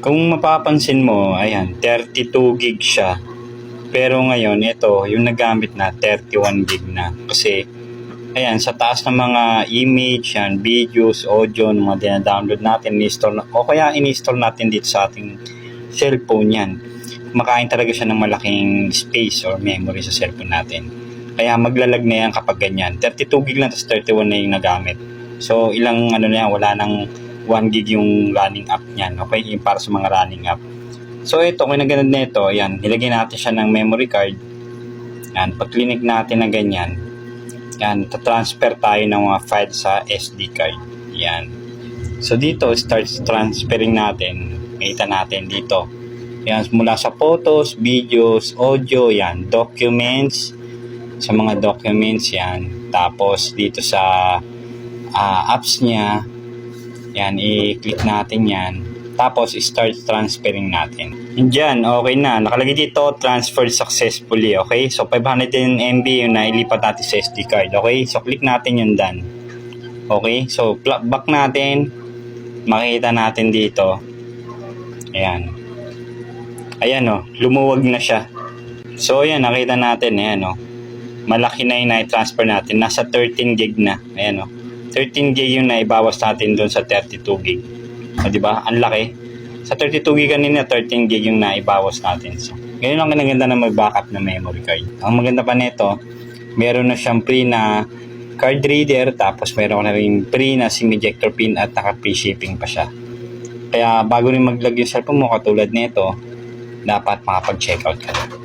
Kung mapapansin mo, ayan, 32 gig siya. Pero ngayon, ito, yung nagamit na, 31 gig na. Kasi, ayan, sa taas ng mga image, yan, videos, audio, ng mga dina-download natin, o kaya in-install natin dito sa ating cellphone yan. Kumakain talaga siya ng malaking space or memory sa cellphone natin. Kaya maglalag na yan kapag ganyan. 32 gig lang, tapos 31 na yung nagamit. So, ilang ano na yan, wala nang 1 gig yung running app niyan. Okay, yung para sa mga running app. So, ito, kung naganad na ito, yan, nilagay natin siya ng memory card. Yan, pag clinic natin na ganyan, yan, tatransfer tayo ng mga file sa SD card. Yan. So, dito, start transferring natin. Makita natin dito. Yan, mula sa photos, videos, audio, yan, documents, sa mga documents yan. Tapos dito sa apps niya, yan, i-click natin yan. Tapos start transferring natin. Diyan, okay na. Nakalagay dito, transferred successfully. Okay? So 510 MB yung nailipat natin sa SD card. Okay? So click natin yung done. Okay? So back natin. Makita natin dito. Ayan. Ayan o, lumuwag na siya. So ayan, nakita natin. Ayan o. Malaki na yung na-transfer natin. Nasa 13 gig na. Ayan o. 13 gig yung naibawas natin doon sa 32 gig. O diba? Ang laki. Sa 32 gig kanina, 13 gig yung naibawas natin. So, ganyan lang kinaganda na mag-backup na memory card. Ang maganda pa nito, meron na siyang free na card reader, tapos meron na rin free na SIM ejector pin at naka-free shipping pa siya. Kaya bago rin mag-log yung cellphone mo katulad nito, dapat makapag-checkout ka na.